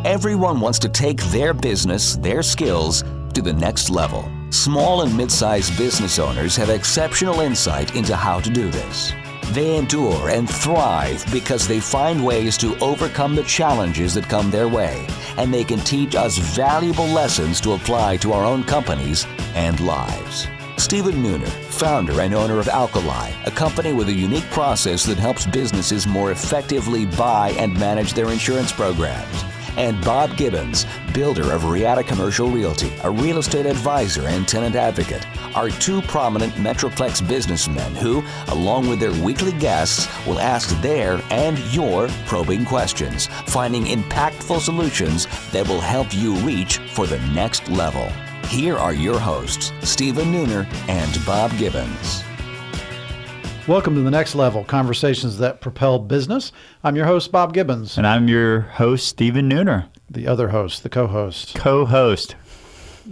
Everyone wants to take their business, their skills, to the next level. Small and mid-sized business owners have exceptional insight into how to do this. They endure and thrive because they find ways to overcome the challenges that come their way, and they can teach us valuable lessons to apply to our own companies and lives. Stephen Nooner, founder and owner of Alkali, a company with a unique process that helps businesses more effectively buy and manage their insurance programs. And Bob Gibbons, builder of Riata Commercial Realty, a real estate advisor and tenant advocate, are two prominent Metroplex businessmen who, along with their weekly guests, will ask their and your probing questions, finding impactful solutions that will help you reach for the next level. Here are your hosts, Stephen Nooner and Bob Gibbons. Welcome to The Next Level, conversations that propel business. I'm your host, Bob Gibbons. And I'm your host, Stephen Nooner. The other host, the co-host. Co-host.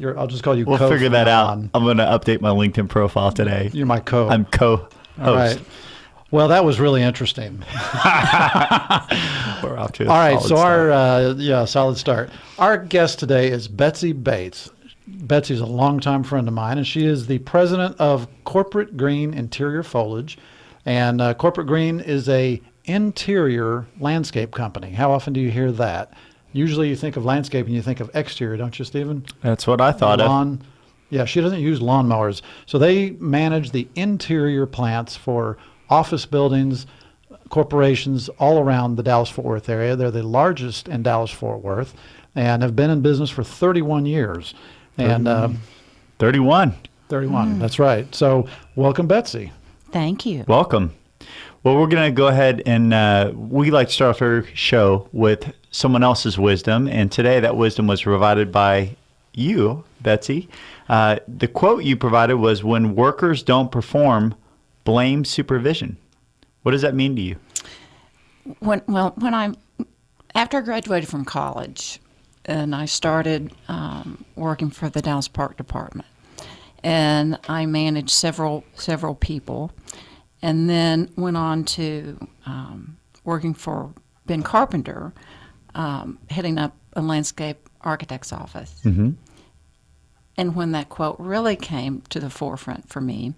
I'll just call you We'll figure that out. I'm going to update my LinkedIn profile today. You're my co. I'm co-host. All right. Well, that was really interesting. We're off to a All right, solid start. Solid start. Our guest today is Betsy Bates. Betsy's a longtime friend of mine, and she is the president of Corporate Green Interior Foliage. And Corporate Green is a interior landscape company. How often do you hear that? Usually you think of landscape and you think of exterior, don't you, Stephen? That's what I thought of. Yeah, she doesn't use lawnmowers. So they manage the interior plants for office buildings, corporations all around the Dallas-Fort Worth area. They're the largest in Dallas-Fort Worth and have been in business for 31 years. And 31. 31, that's right. So welcome, Betsy. Thank you. Welcome. Well, we're going to go ahead and we like to start off our show with someone else's wisdom. And today that wisdom was provided by you, Betsy. The quote you provided was, "When workers don't perform, blame supervision." What does that mean to you? After I graduated from college, and I started working for the Dallas Park Department, and I managed several people, and then went on to working for Ben Carpenter, heading up a landscape architect's office. Mm-hmm. And when that quote really came to the forefront for me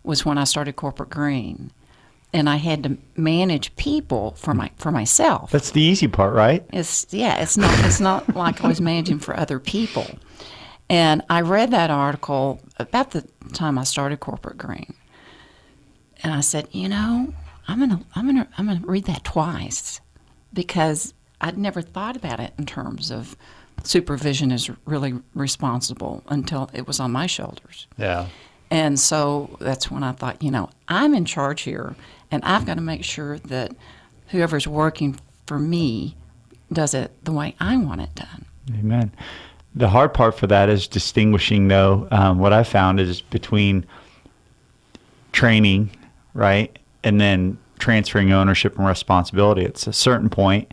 was when I started Corporate Green. And I had to manage people for myself. That's the easy part, right? It's not like I was managing for other people. And I read that article about the time I started Corporate Green, and I said, I'm gonna read that twice, because I'd never thought about it in terms of supervision is really responsible until it was on my shoulders. Yeah. And so that's when I thought, I'm in charge here, and I've got to make sure that whoever's working for me does it the way I want it done. Amen. The hard part for that is distinguishing, though, what I found is between training, right, and then transferring ownership and responsibility. At a certain point,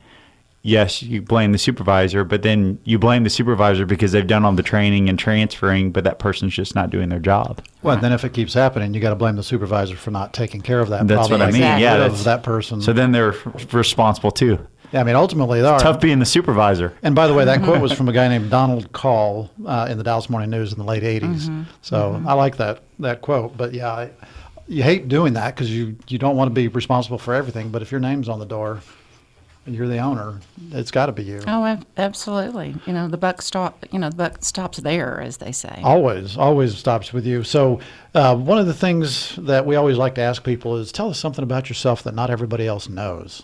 yes, you blame the supervisor, but then you blame the supervisor because they've done all the training and transferring, but that person's just not doing their job. Well, then if it keeps happening, you got to blame the supervisor for not taking care of that That's problem. what I mean. Exactly. Yeah, of that person. So then they're responsible too. Yeah, I mean, ultimately, they are. Tough being the supervisor. And by the way, that quote was from a guy named Donald Call in the Dallas Morning News in the late 80s. Mm-hmm. So I like that quote. But yeah, you hate doing that because you don't want to be responsible for everything. But if your name's on the door and you're the owner, it's got to be you. Oh, absolutely. The buck stops there, as they say. Always stops with you. So one of the things that we always like to ask people is, tell us something about yourself that not everybody else knows.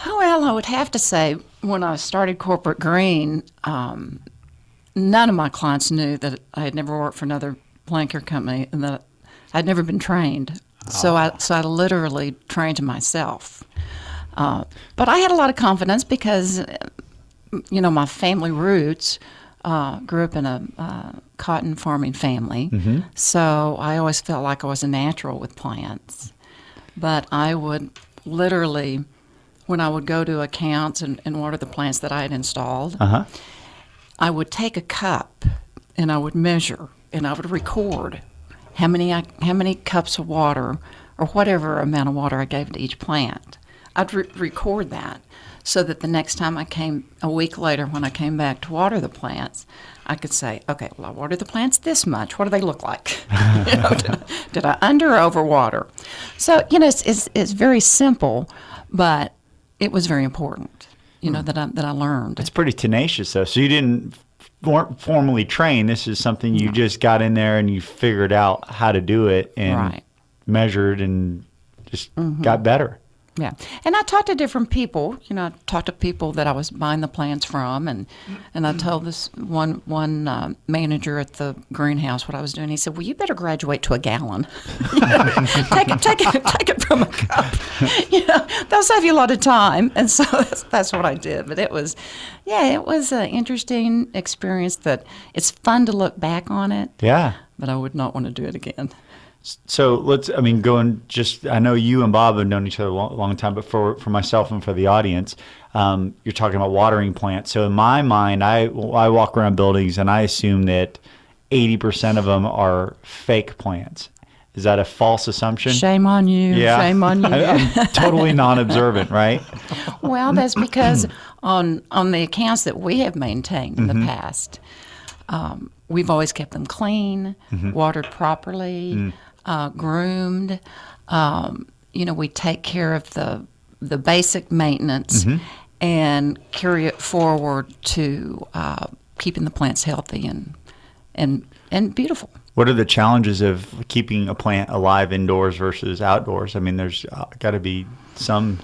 Well, I would have to say, when I started Corporate Green, none of my clients knew that I had never worked for another blanket company and that I'd never been trained. So I literally trained myself. But I had a lot of confidence because, my family roots grew up in a cotton farming family. Mm-hmm. So I always felt like I was a natural with plants. But I would literally, when I would go to accounts and water the plants that I had installed, I would take a cup and I would measure and I would record how many cups of water or whatever amount of water I gave to each plant. I'd record that so that the next time I came, a week later when I came back to water the plants, I could say, okay, well, I watered the plants this much. What do they look like? Did I under or over water? So, it's very simple, but it was very important, that I learned. It's pretty tenacious, though. So you weren't formally trained. This is something you just got in there and you figured out how to do it and measured and just got better. Yeah. And I talked to different people. I talked to people that I was buying the plants from, and I told this one manager at the greenhouse what I was doing. He said, well, you better graduate to a gallon. Take it from a cup. That'll save you a lot of time. And so that's what I did. But it was an interesting experience that it's fun to look back on it. Yeah. But I would not want to do it again. So I know you and Bob have known each other a long time, but for myself and for the audience, you're talking about watering plants. So in my mind, I walk around buildings and I assume that 80% of them are fake plants. Is that a false assumption? Shame on you. Yeah. Shame on you. I'm totally non-observant, right? Well, that's because on the accounts that we have maintained in the past, we've always kept them clean, watered properly, groomed. We take care of the basic maintenance and carry it forward to keeping the plants healthy and beautiful. What are the challenges of keeping a plant alive indoors versus outdoors? I mean, there's got to be some.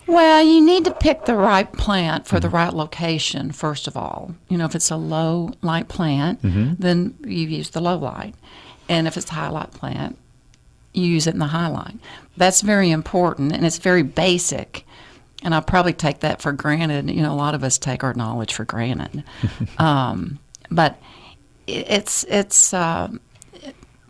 Well, you need to pick the right plant for the right location, first of all. If it's a low light plant, then you use the low light. And if it's a high light plant, you use it in the high light. That's very important, and it's very basic. And I probably take that for granted. A lot of us take our knowledge for granted. But it's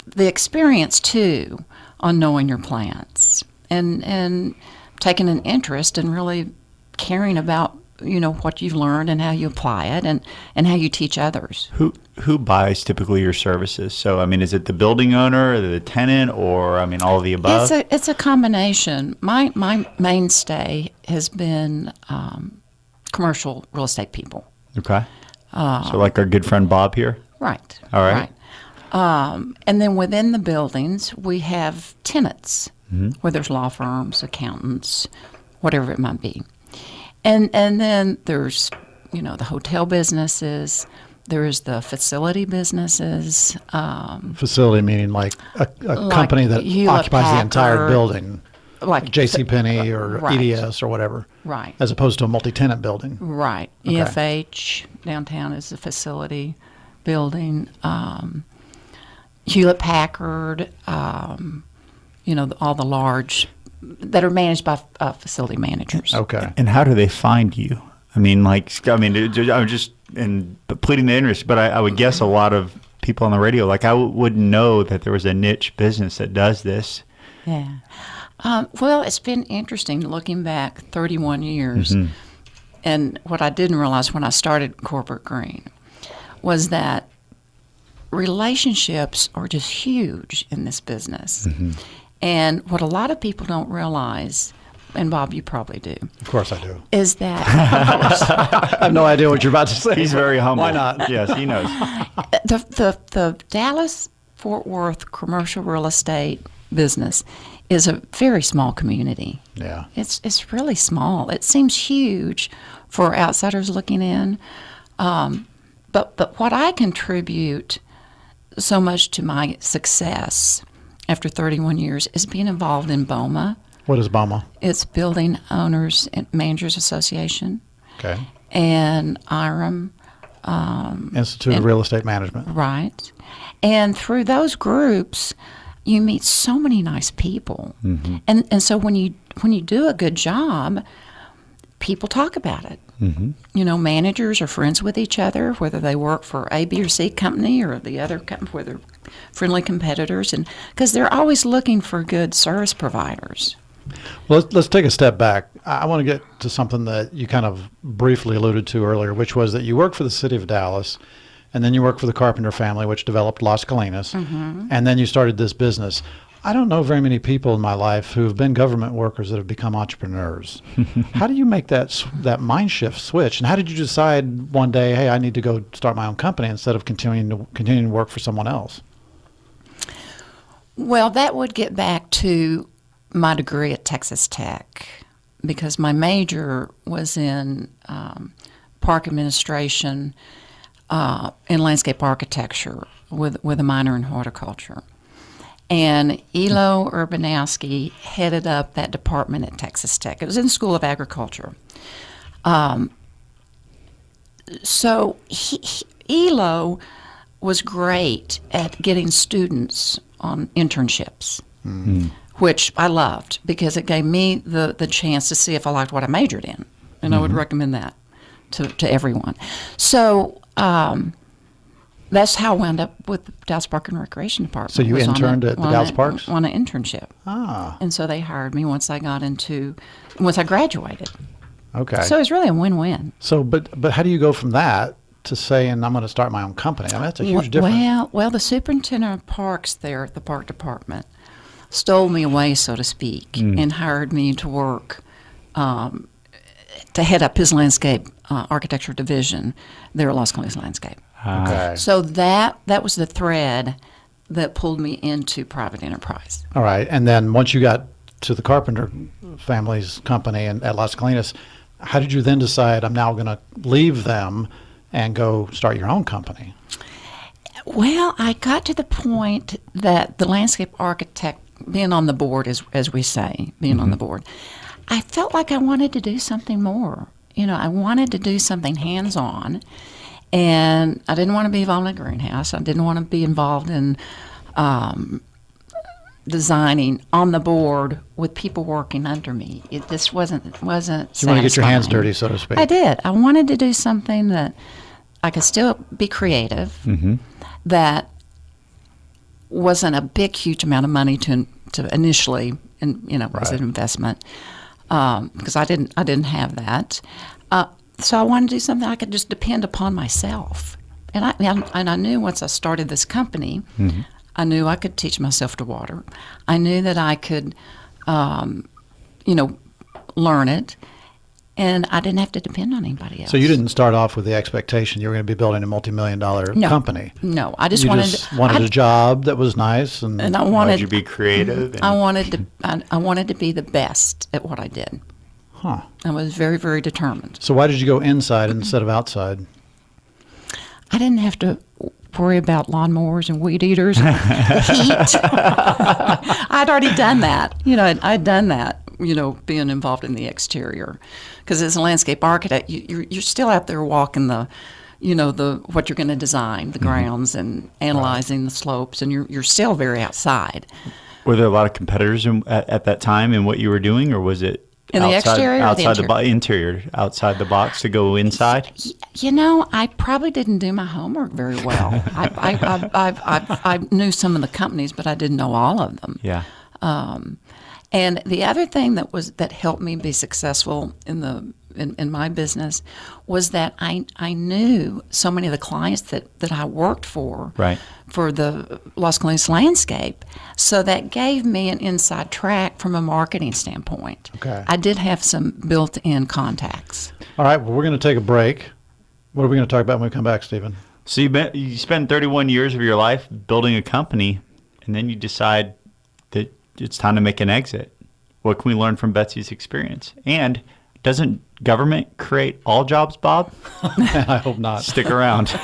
the experience, too, on knowing your plants. And taking an interest and really caring about what you've learned and how you apply it and how you teach others. Who buys typically your services? So I mean, is it the building owner, or the tenant, or all of the above? It's a combination. My mainstay has been commercial real estate people. Okay. So like our good friend Bob here. Right. All right. And then within the buildings we have tenants. Where there's law firms, accountants, whatever it might be. And then there's, the hotel businesses, there's the facility businesses. Facility meaning like a company that occupies the entire building, like JCPenney or EDS or whatever. Right. As opposed to a multi-tenant building. Right. Okay. EFH downtown is a facility building. Hewlett-Packard, all the large that are managed by facility managers. Okay. And how do they find you? I'm just pleading the interest, but I would guess a lot of people on the radio, I wouldn't know that there was a niche business that does this. Yeah. Well, it's been interesting looking back 31 years. And what I didn't realize when I started Corporate Green was that relationships are just huge in this business. And what a lot of people don't realize, and Bob, you probably do. Of course I do. Is that... I have no idea what you're about to say. He's very humble. Why not? Yes, he knows. The Dallas-Fort Worth commercial real estate business is a very small community. Yeah. It's really small. It seems huge for outsiders looking in. But what I contribute so much to my success after 31 years is being involved in BOMA. What is BOMA? It's Building Owners and Managers Association. Okay. And IREM. Institute of Real Estate Management. Right. And through those groups, you meet so many nice people. And so when you do a good job, people talk about it. Managers are friends with each other, whether they work for A, B, or C company or the other company, where they're friendly competitors, and because they're always looking for good service providers. Well, let's take a step back. I want to get to something that you kind of briefly alluded to earlier, which was that you worked for the city of Dallas, and then you worked for the Carpenter family, which developed Las Colinas, and then you started this business. I don't know very many people in my life who have been government workers that have become entrepreneurs. How do you make that mind shift switch? And how did you decide one day, hey, I need to go start my own company instead of continuing to work for someone else? Well, that would get back to my degree at Texas Tech, because my major was in park administration and landscape architecture with a minor in horticulture. And Elo Urbanowski headed up that department at Texas Tech. It was in the School of Agriculture. So Elo was great at getting students on internships, which I loved because it gave me the chance to see if I liked what I majored in. And I would recommend that to everyone. So that's how I wound up with the Dallas Park and Recreation Department. So you interned at the Dallas Parks? On an internship. Ah. And so they hired me once I graduated. Okay. So it was really a win-win. So, but how do you go from that to saying I'm going to start my own company? I mean, that's a huge difference. Well, the superintendent of parks there at the park department stole me away, so to speak, and hired me to work to head up his landscape architecture division there at Las Colinas Landscape. Okay. So that was the thread that pulled me into private enterprise. All right. And then once you got to the Carpenter family's company at Las Colinas, how did you then decide I'm now going to leave them and go start your own company? Well, I got to the point that the landscape architect, being on the board, as we say, being on the board, I felt like I wanted to do something more. I wanted to do something hands-on, and I didn't want to be involved in a greenhouse. I didn't want to be involved in designing on the board with people working under me. This wasn't So you want to get your hands dirty, so to speak. I did. I wanted to do something that I could still be creative, that wasn't a big, huge amount of money to initially, as an investment, because I didn't have that. So I wanted to do something I could just depend upon myself. And I knew once I started this company, I knew I could teach myself to water. I knew that I could, learn it, and I didn't have to depend on anybody else. So you didn't start off with the expectation you were going to be building a multi-million-dollar company. No, I just wanted a job that was nice, and I wanted you to be creative. I wanted to be the best at what I did. Huh. I was very, very determined. So why did you go inside instead of outside? I didn't have to worry about lawnmowers and weed eaters and heat. I'd already done that. I'd done that, being involved in the exterior. Because as a landscape architect, you're still out there walking what you're going to design, the grounds, and analyzing the slopes, and you're still very outside. Were there a lot of competitors at that time in what you were doing, or was it in the exterior, outside the interior, outside the box to go inside? I probably didn't do my homework very well. I knew some of the companies, but I didn't know all of them. Yeah. And the other thing that helped me be successful in my business was that I knew so many of the clients that I worked for. Right. For the Las Colinas Landscape. So that gave me an inside track from a marketing standpoint. Okay. I did have some built-in contacts. All right, well, we're going to take a break. What are we going to talk about when we come back, Stephen? So you spend 31 years of your life building a company, and then you decide that it's time to make an exit. What can we learn from Betsy's experience? And doesn't government create all jobs, Bob? I hope not. Stick around.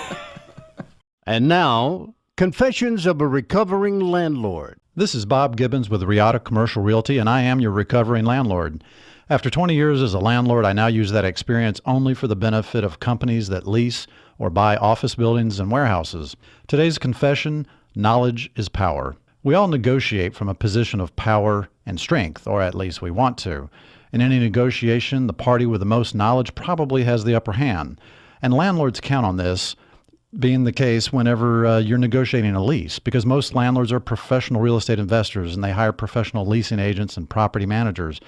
And now, Confessions of a Recovering Landlord. This is Bob Gibbons with Riata Commercial Realty, and I am your recovering landlord. After 20 years as a landlord, I now use that experience only for the benefit of companies that lease or buy office buildings and warehouses. Today's confession: knowledge is power. We all negotiate from a position of power and strength, or at least we want to. In any negotiation, the party with the most knowledge probably has the upper hand, and landlords count on this being the case whenever you're negotiating a lease, because most landlords are professional real estate investors and they hire professional leasing agents and property managers.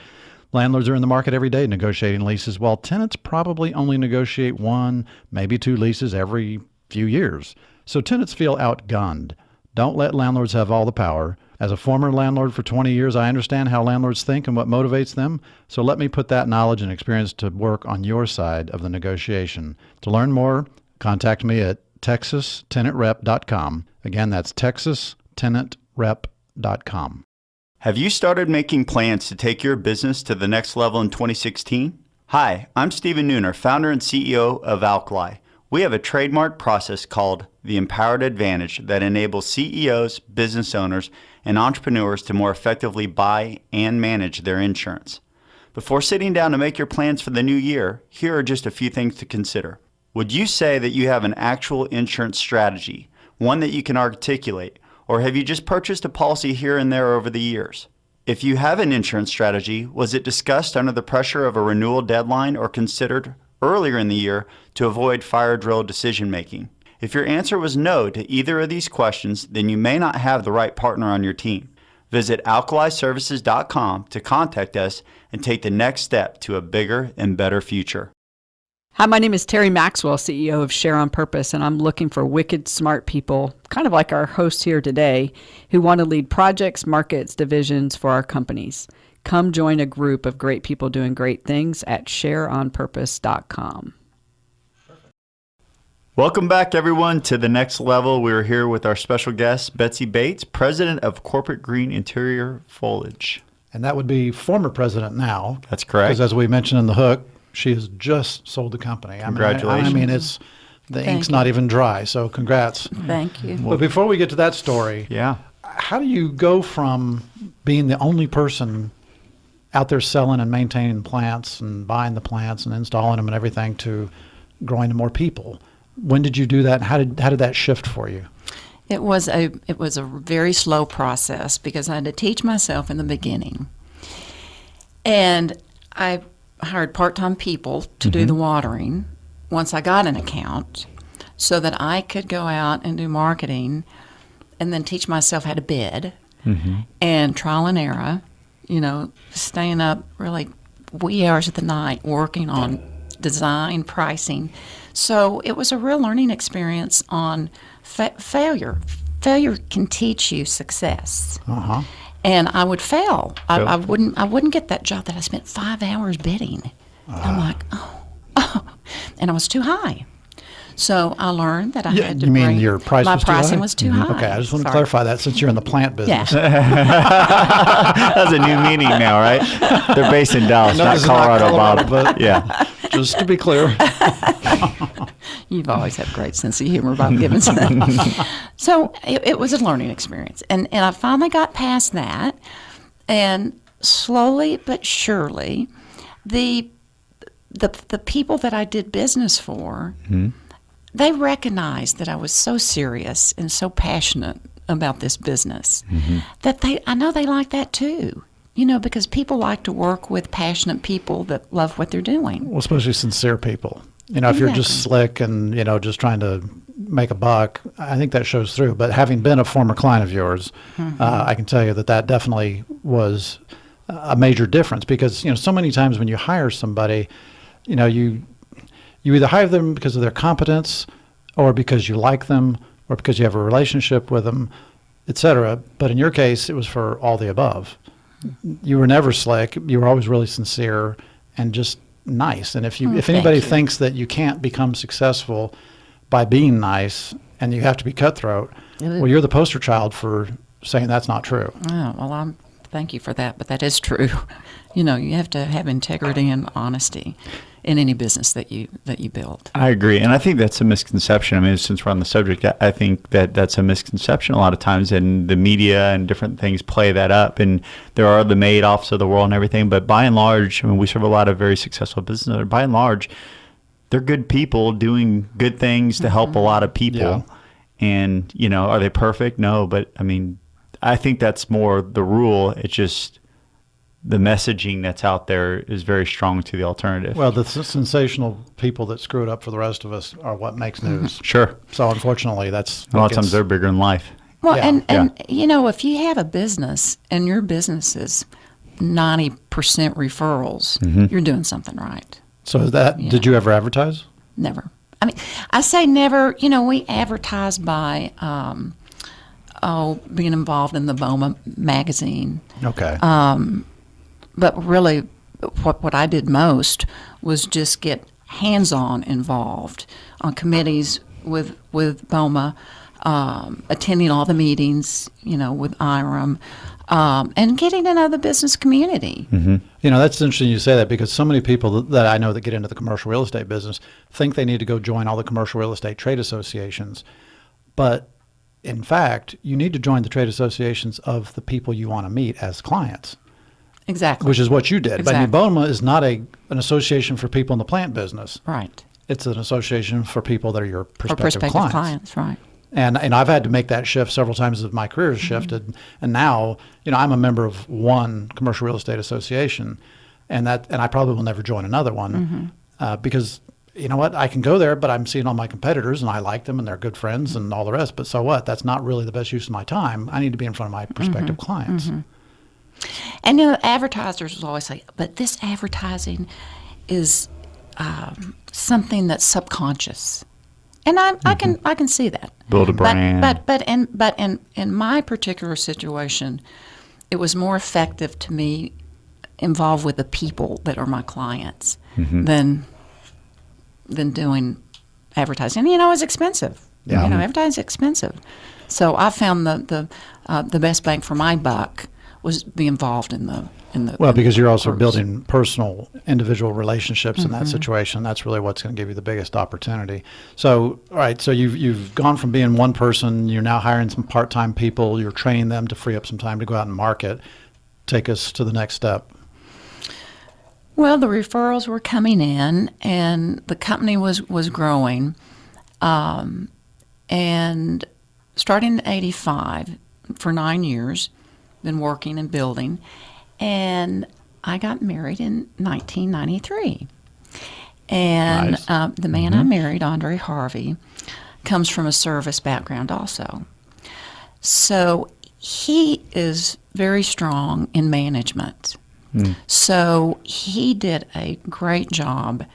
Landlords are in the market every day negotiating leases, while tenants probably only negotiate 1, maybe 2 leases every few years. So tenants feel outgunned. Don't let landlords have all the power. As a former landlord for 20 years, I understand how landlords think and what motivates them. So let me put that knowledge and experience to work on your side of the negotiation. To learn more, contact me at texastenantrep.com. Again, that's texastenantrep.com. Have you started making plans to take your business to the next level in 2016? Hi, I'm Stephen Nooner, founder and CEO of Alkali. We have a trademark process called the Empowered Advantage that enables CEOs, business owners, and entrepreneurs to more effectively buy and manage their insurance. Before sitting down to make your plans for the new year, here are just a few things to consider. Would you say that you have an actual insurance strategy, one that you can articulate, or have you just purchased a policy here and there over the years? If you have an insurance strategy, was it discussed under the pressure of a renewal deadline or considered earlier in the year to avoid fire drill decision making? If your answer was no to either of these questions, then you may not have the right partner on your team. Visit alkaliservices.com to contact us and take the next step to a bigger and better future. Hi, my name is Terry Maxwell, CEO of Share on Purpose, and I'm looking for wicked smart people, kind of like our host here today, who want to lead projects, markets, divisions for our companies. Come join a group of great people doing great things at shareonpurpose.com. Welcome back, everyone, to The Next Level. We're here with our special guest, Betsy Bates, president of Corporate Green Interior Foliage. And that would be former president now. That's correct. Because as we mentioned in the hook, she has just sold the company. Congratulations. I mean, it's the ink's not even dry, so congrats. Thank you. But before we get to that story, how do you go from being the only person out there selling and maintaining plants and buying the plants and installing them and everything to growing to more people? When did you do that? How did that shift for you? It was a very slow process because I had to teach myself in the beginning. And I hired part-time people to do the watering once I got an account so that I could go out and do marketing and then teach myself how to bid and trial and error, staying up really wee hours of the night working on design, pricing. So it was a real learning experience on failure. Failure can teach you success. And I would fail. I wouldn't get that job that I spent 5 hours bidding. I'm like, and I was too high. So I learned that I had to You mean your price my was too high? pricing was too high. Okay, I just want to clarify that since you're in the plant business. That's a new meaning now, right? They're based in Dallas, No, not this is Colorado, Colorado, Bob. but Yeah. just to be clear. You've always had a great sense of humor, Bob Gibbons. So it was a learning experience. And I finally got past that. And slowly but surely, the people that I did business for, they recognized that I was so serious and so passionate about this business that I know they like that too. Because people like to work with passionate people that love what they're doing. Well, especially sincere people. If you're just slick and, just trying to make a buck, I think that shows through. But having been a former client of yours, I can tell you that definitely was a major difference because, so many times when you hire somebody, you either hire them because of their competence or because you like them or because you have a relationship with them, et cetera. But in your case, it was for all the above. You were never slick. You were always really sincere and just nice. And if anybody thinks that you can't become successful by being nice and you have to be cutthroat, well, you're the poster child for saying that's not true. Oh, well, thank you for that, but that is true. You have to have integrity and honesty in any business that you build. I agree. And I think that's a misconception. I mean, since we're on the subject, I think that's a misconception a lot of times, and the media and different things play that up. And there are the Madoffs of the world and everything, but by and large, we serve a lot of very successful businesses. By and large, they're good people doing good things to help a lot of people. Yeah. And, are they perfect? No, but I think that's more the rule. It's just the messaging that's out there is very strong to the alternative. Well, the sensational people that screw it up for the rest of us are what makes news. Sure. So unfortunately, that's A lot of times they're bigger in life. Well, Yeah. and if you have a business and your business is 90% referrals, you're doing something right. So did you ever advertise? Never. I mean, I say never. We advertise by being involved in the BOMA magazine. Okay. But really, what I did most was just get hands-on involved on committees with BOMA, attending all the meetings, with IRM, and getting to know the business community. That's interesting you say that, because so many people that I know that get into the commercial real estate business think they need to go join all the commercial real estate trade associations. But in fact, you need to join the trade associations of the people you want to meet as clients. Exactly. Which is what you did. Exactly. But BOMA is not an association for people in the plant business. Right. It's an association for people that are your Or prospective clients. right. And I've had to make that shift several times as my career has shifted. And now, I'm a member of one commercial real estate association, and I probably will never join another one because, you know what, I can go there, but I'm seeing all my competitors and I like them and they're good friends and all the rest. But so what? That's not really the best use of my time. I need to be in front of my prospective clients. And advertisers will always say, but this advertising is something that's subconscious. And I can see that. Build a brand. But in my particular situation, it was more effective to me involved with the people that are my clients than doing advertising. It's expensive. Yeah. Advertising's expensive. So I found the best bang for my buck was be involved in the Well, because you're also groups. building personal, individual relationships in that situation. That's really what's going to give you the biggest opportunity. So, all right, so you've gone from being one person, you're now hiring some part-time people, you're training them to free up some time to go out and market. Take us to the next step. Well, the referrals were coming in, and the company was growing. And starting in '85, for 9 years, been working and building. And I got married in 1993. And Nice. The man I married, Andre Harvey, comes from a service background also. So he is very strong in management. So he did a great job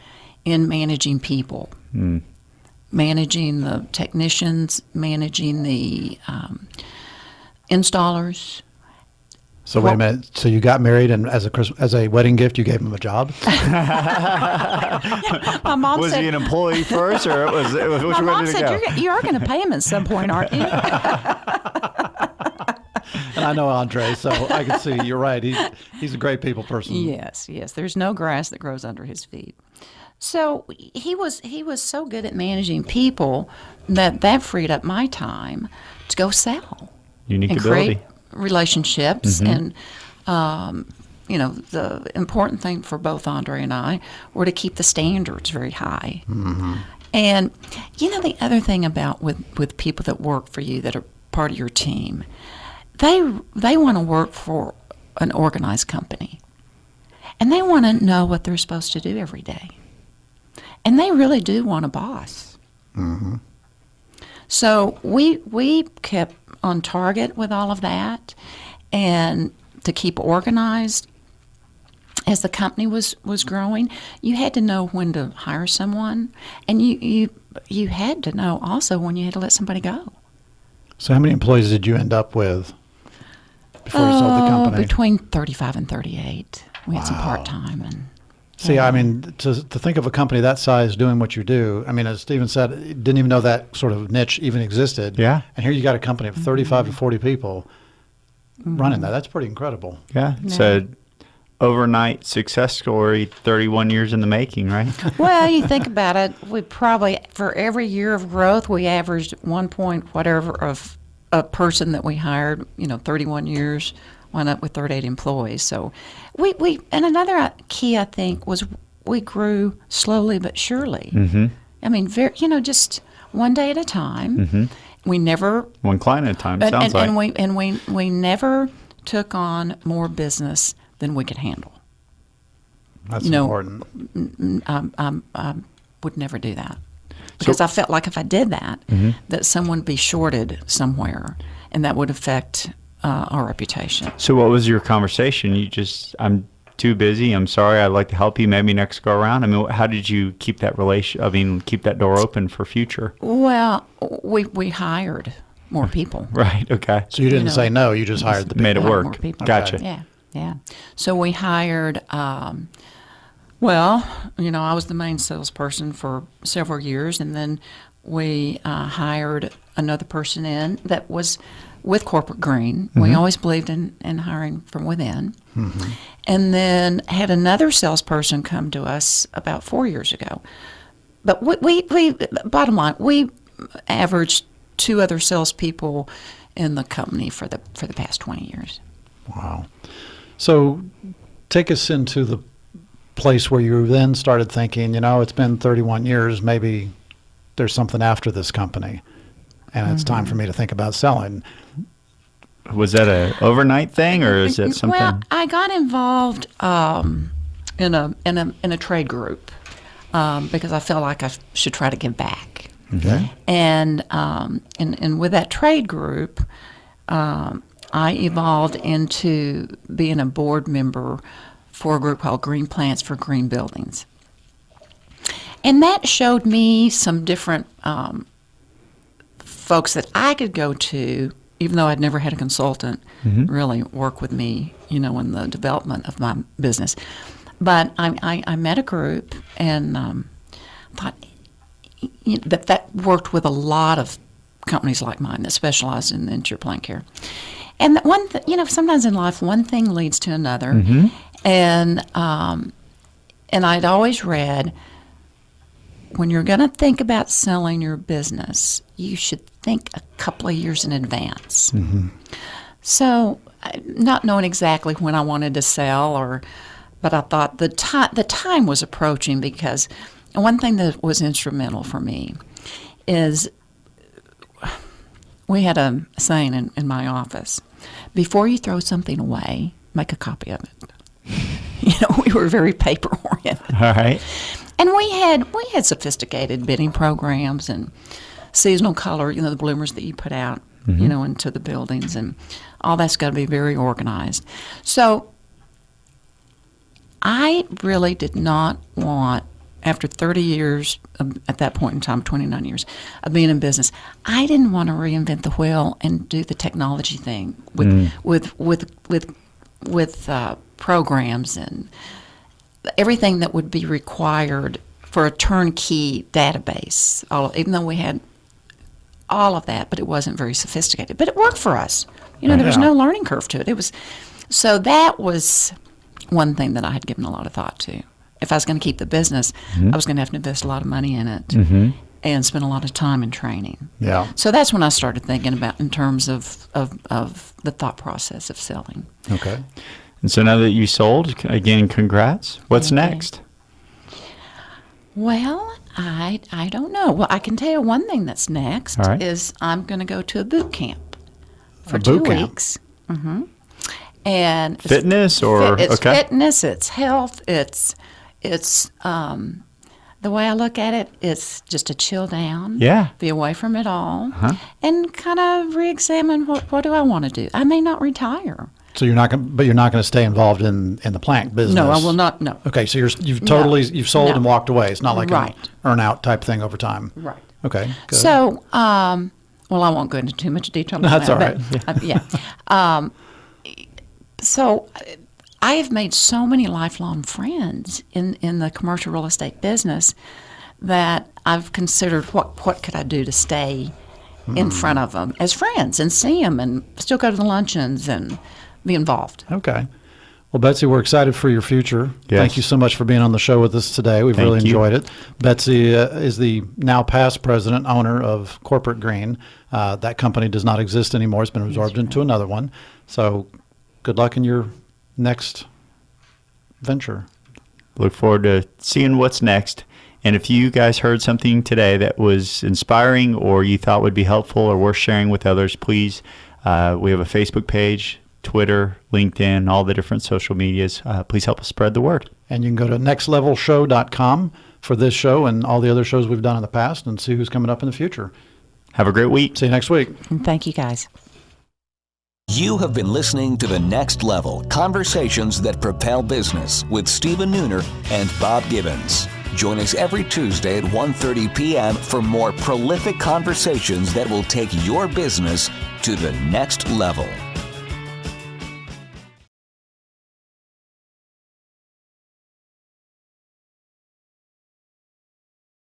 in managing people, managing the technicians, managing the installers. So wait a minute. So you got married, and as a wedding gift, you gave him a job? My mom Was said, he an employee first, or was my you mom ready to said, go? you are going to pay him at some point, aren't you? And I know Andre, so I can see you're right. He's a great people person. Yes. There's no grass that grows under his feet. So he was so good at managing people that freed up my time to go sell Unique and ability. create relationships. And the important thing for both Andre and I were to keep the standards very high. And the other thing about with people that work for you that are part of your team, they want to work for an organized company, and they want to know what they're supposed to do every day, and they really do want a boss. So we kept on target with all of that, and to keep organized. As the company was growing, you had to know when to hire someone, and you had to know also when you had to let somebody go. So how many employees did you end up with before you sold the company? Between 35 and 38. We had some part-time. And See, I mean, to think of a company that size doing what you do, I mean, as Stephen said, didn't even know that sort of niche even existed. Yeah. And here you got a company of 35 to 40 people running that. That's pretty incredible. Yeah, it's a overnight success story, 31 years in the making, right? well, you think about it, we probably, for every year of growth, we averaged 1 point whatever of a person that we hired, 31 years, wound up with 38 employees. So we and another key, I think, was we grew slowly but surely. I mean, just one day at a time. We never One client at a time, sounds like. and we never took on more business than we could handle. That's important. I would never do that because I felt like if I did that, that someone would be shorted somewhere, and that would affect our reputation. So what was your conversation? I'm too busy. I'm sorry. I'd like to help you. Maybe next go around. I mean, how did you keep that keep that door open for future? Well, we hired more people. Right. Okay. So you didn't know, say no, you just hired the people. Made it Hire work. more people. Gotcha. Yeah. So we hired, well, I was the main salesperson for several years, and then we hired another person in that was with Corporate Green. We always believed in hiring from within. And then had another salesperson come to us about 4 years ago. But we bottom line, we averaged 2 other salespeople in the company for the past 20 years. Wow. So take us into the place where you then started thinking, it's been 31 years, maybe there's something after this company, and it's time for me to think about selling. Was that a overnight thing, or is it something? Well, I got involved in a trade group because I felt like I should try to give back. Okay. And with that trade group, I evolved into being a board member for a group called Green Plants for Green Buildings. And that showed me some different folks that I could go to, even though I'd never had a consultant really work with me, in the development of my business. But I met a group and thought that worked with a lot of companies like mine that specialized in interior plant care. And sometimes in life, one thing leads to another. And I'd always read, when you're going to think about selling your business, you should think a couple of years in advance. So, not knowing exactly when I wanted to sell, but I thought the time was approaching, because one thing that was instrumental for me is we had a saying in my office: before you throw something away, make a copy of it. We were very paper oriented. All right. And we had sophisticated bidding programs and seasonal color, the bloomers that you put out, into the buildings, and all that's got to be very organized. So I really did not want, after 30 years, at that point in time, 29 years of being in business, I didn't want to reinvent the wheel and do the technology thing with programs and everything that would be required for a turnkey database. Even though we had all of that, but it wasn't very sophisticated. But it worked for us. There was no learning curve to it. So that was one thing that I had given a lot of thought to. If I was going to keep the business, I was going to have to invest a lot of money in it and spend a lot of time in training. Yeah. So that's when I started thinking about in terms of the thought process of selling. Okay. And so now that you sold, again, congrats. What's Thank you. next? Well, I don't know. Well, I can tell you one thing that's next All right. is I'm going to go to a boot camp for A 2 boot camp? weeks. And Fitness or it's okay. fitness, it's health, it's the way I look at it, it's just to chill down, Yeah. be away from it all, and kind of re-examine what do I want to do. I may not retire. So you're not going to stay involved in the plant business. No, I will not. No. Okay, so you've sold No. and walked away. It's not like Right. an earn out type thing over time. Right. Okay. Good. So, well, I won't go into too much detail. On That's that, all right. But, yeah. So I have made so many lifelong friends in the commercial real estate business that I've considered what could I do to stay in front of them as friends and see them and still go to the luncheons and be involved. Okay. Well, Betsy, we're excited for your future. Yes. Thank you so much for being on the show with us today. We've Thank really you. enjoyed it. Betsy is the now past president, owner of Corporate Green. That company does not exist anymore. It's been absorbed into another one. So good luck in your next venture. Look forward to seeing what's next. And if you guys heard something today that was inspiring or you thought would be helpful or worth sharing with others, please, we have a Facebook page, Twitter, LinkedIn, all the different social medias. Please help us spread the word. And you can go to nextlevelshow.com for this show and all the other shows we've done in the past and see who's coming up in the future. Have a great week. See you next week. And thank you, guys. You have been listening to The Next Level, Conversations that Propel Business with Stephen Nooner and Bob Gibbons. Join us every Tuesday at 1:30 p.m. for more prolific conversations that will take your business to the next level.